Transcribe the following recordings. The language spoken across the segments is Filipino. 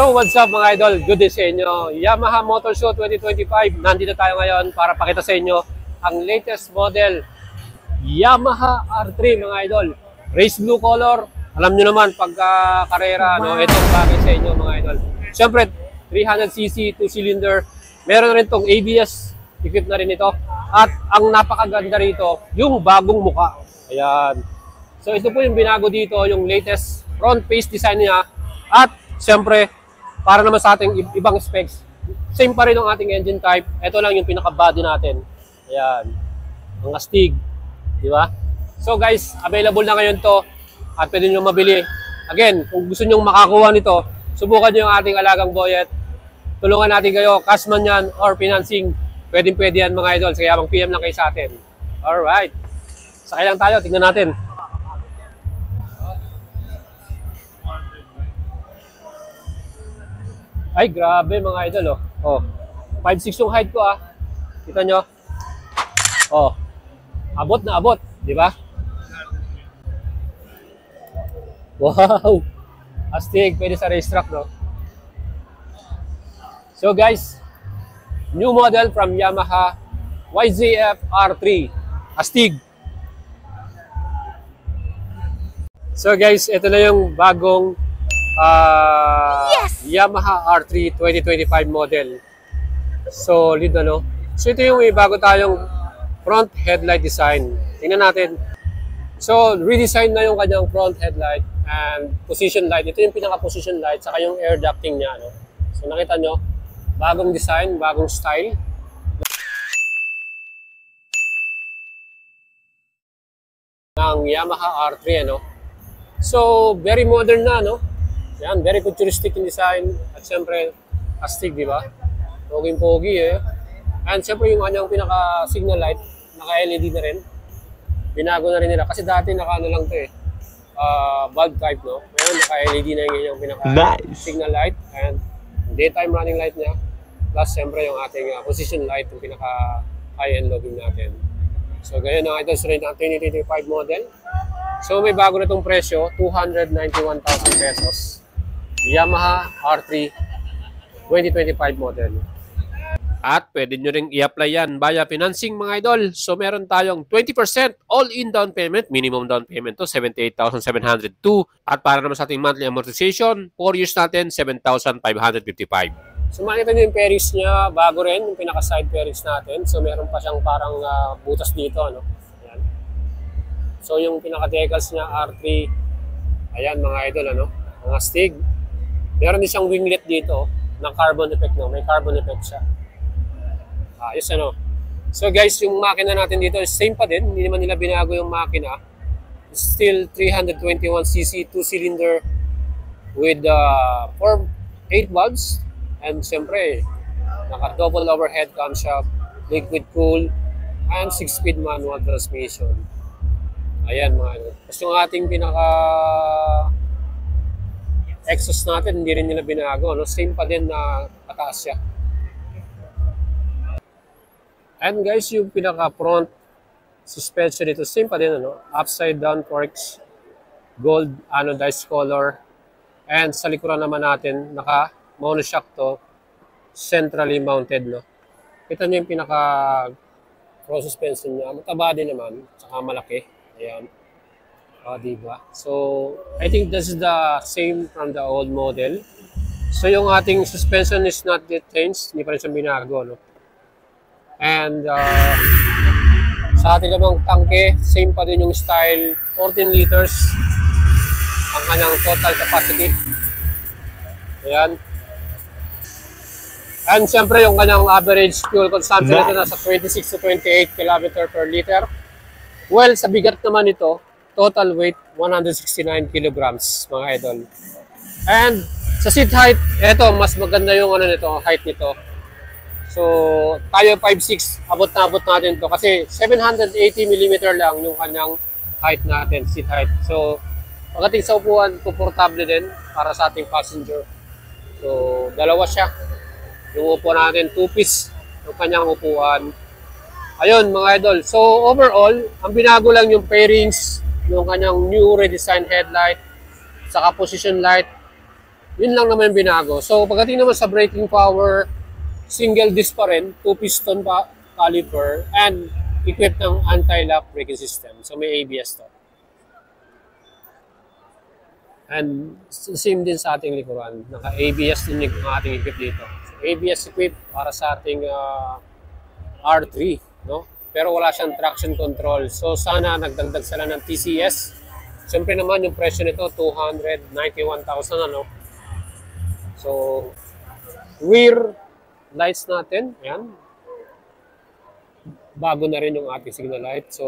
So what's up mga idol? Good day sa inyo. Yamaha Motor Show 2025. Nandito tayo ngayon para pakita sa inyo ang latest model Yamaha R3 mga idol. Race blue color. Alam nyo naman pagka karera, no? Itong bagay sa inyo mga idol. Siyempre 300cc, 2-cylinder. Meron rin tong ABS. Equip na rin ito. At ang napakaganda rito, yung bagong muka. Ayan. So ito po yung binago dito, yung latest front face design niya. At siyempre, para naman sa ating ibang specs, same pa rin ang ating engine type. Ito lang yung pinaka-body natin. Ayan. Ang astig. Di ba? So guys, available na ngayon to. At pwede nyo mabili. Again, kung gusto nyo makakuha nito, subukan nyo yung ating alagang boyet. Tulungan natin kayo, cash man yan or financing. Pwede yan mga idol. Kaya mag-PM lang kayo sa atin. Alright. Sakay lang tayo. Tingnan natin. Ay, grabe mga idol, oh. 5'6" yung height ko, ah. Kita nyo? Oh. Abot na abot, di ba? Wow! Astig, pwede sa racetrack, no? So guys, new model from Yamaha YZF R3. Astig! So guys, ito na yung bagong Yamaha R3 2025 model. Solid, ano? So ito yung bago tayong front headlight design. Tingnan natin. So redesign na yung kanyang front headlight and position light. Ito yung pinaka-position light saka yung air ducting niya, no? So nakita nyo, bagong design, bagong style. Ng Yamaha R3, ano? So very modern na, no? Yan, very futuristic in design. At siyempre, astig, di ba? Poging-pogi, eh. And siyempre, yung kanyang pinaka-signal light, naka-LED na rin. Binago na rin nila. Kasi dati naka-ano lang ito, eh. Bulb type, no? Ngayon, naka-LED na yung pinaka-signal light. And daytime running light niya. Plus, siyempre, yung ating position light, yung pinaka-high-end loading natin. So, ganyan ang ito rin ang 2025 model. So, may bago na itong presyo, 291,000 pesos. Yamaha R3 2025 model. At pwede nyo rin i-apply yan via financing mga idol. So meron tayong 20% all-in down payment. Minimum down payment to 78,702. At para naman sa ating monthly amortization, 4 years natin, 7,555. So makita nyo yung pairings niya, bago rin yung pinaka-side pairings natin. So meron pa siyang parang butas dito, ano? Ayan. So yung pinaka-decals niya R3, ayan mga idol, ano? Mga stig. Meron din siyang winglet dito ng carbon effect, no? May carbon effect siya. Ayos, ano? So guys, yung makina natin dito is same pa din. Hindi naman nila binago yung makina. It's still 321cc 2-cylinder with 8 valves. And siyempre, naka-double overhead camshaft, liquid cool, and 6-speed manual transmission. Ayan mga ano. Tapos yung ating pinaka exhaust natin, hindi rin nila binago. No? Same pa din na pataas siya. And guys, yung pinaka-front suspension dito, same pa din. Ano? Upside down forks, gold anodized color. And sa likuran naman natin, naka-monoshock to, centrally mounted. No? Kita nyo yung pinaka-front suspension niya. Mataba din naman, saka malaki. Ayan. Diba? So, I think this is the same from the old model. So, yung ating suspension is not yet changed. Hindi pa rin siya binago, no? And, sa ating namang tangke, same pa din yung style. 14 liters ang kanyang total capacity. Ayan. And, siyempre, yung kanyang average fuel consumption ito nasa 26 to 28 km per liter. Well, sa bigat naman ito, total weight, 169 kilograms, mga idol. And sa seat height, eto, mas maganda yung ano nito, height nito. So, tayo 5'6", abot na abot natin to kasi 780mm lang yung kanyang height natin, seat height. So, pagdating sa upuan, komportable din para sa ating passenger. So, dalawa siya. Yung upuan natin, 2-piece yung kanyang upuan. Ayun, mga idol. So, overall, ang binago lang yung pairings, yung kanyang new redesigned headlight, saka position light, Yun lang naman yung binago. So pagdating naman sa braking power, single disc pa rin, 2-piston pa caliper, and equipped ng anti-lock braking system. So may ABS to. And same din sa ating likuran. Naka-ABS din yung ating equip dito. So, ABS equip para sa ating R3, no? Pero wala siyang traction control. So sana nagdagdag sila ng TCS. Siyempre naman yung presyo nito 291,000 ano. So rear lights natin, ayan. Bago na rin yung ating signal light. So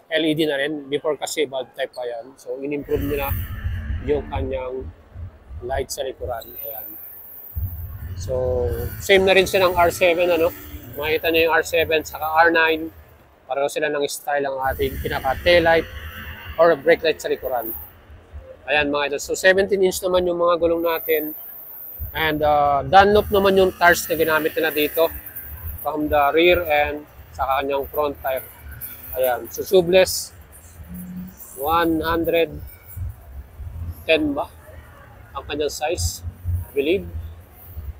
LED na rin. Before kasi bulb type pa yan. So in-improve nila yung kanyang light sa likuran. Ayan. So same na rin siya ng R7 ano. Makita niyo yung R7 saka R9. Pareho sila ng style ang ating pinaka-tail light or brake light sa likuran. Ayan mga idol. So 17-inch naman yung mga gulong natin. And Dunlop naman yung tires na ginamit nila dito. From the rear end sa kanyang front tire. Ayan. So tubeless 110 ba ang kanyang size, I believe.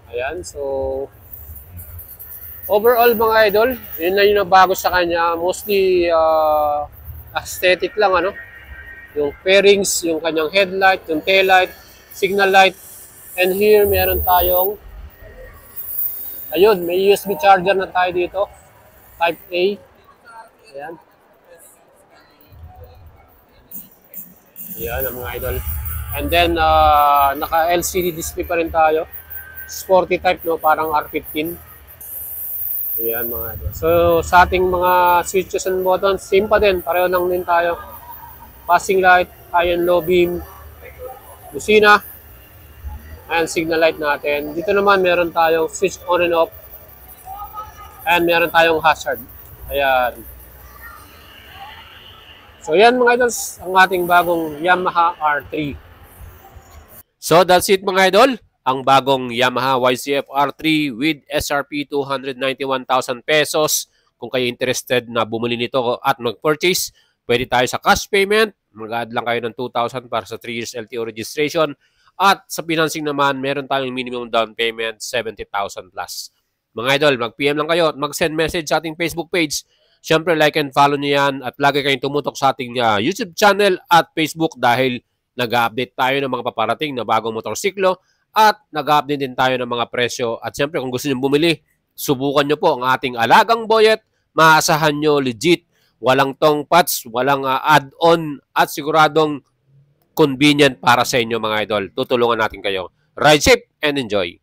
Ayan. So overall mga idol, yun na yung bago sa kanya. Mostly aesthetic lang ano. Yung fairings, yung kanyang headlight, yung tail light, signal light. And here meron tayong ayun, may USB charger na tayo dito. Type A. Ayan. Ayan ang mga idol. And then naka LCD display pa rin tayo. Sporty type no, parang R15. Ayan mga idol. So sa ating mga switches and buttons, same pa din. Pareho lang din tayo. Passing light, high and low beam, busina, and signal light natin. Dito naman meron tayong switch on and off. And meron tayong hazard. Ayan. So yan mga idols, ang ating bagong Yamaha R3. So that's it mga idol. Ang bagong Yamaha YCF R3 with SRP 291,000 pesos. Kung kayo interested na bumili nito at mag-purchase, pwede tayo sa cash payment. Mag-add lang kayo ng 2,000 para sa 3 years LTO registration. At sa financing naman, meron tayong minimum down payment, 70,000 plus. Mga idol, mag-PM lang kayo at mag-send message sa ating Facebook page. Siyempre, like and follow nyo yan at lagi kayong tumutok sa ating YouTube channel at Facebook dahil nag-update tayo ng mga paparating na bagong motorsiklo at nag-update din tayo ng mga presyo. At siyempre, kung gusto nyo bumili, subukan nyo po ang ating alagang boyet. Maasahan nyo legit. Walang tong patch, walang add-on at siguradong convenient para sa inyo mga idol. Tutulungan natin kayo. Ride safe and enjoy!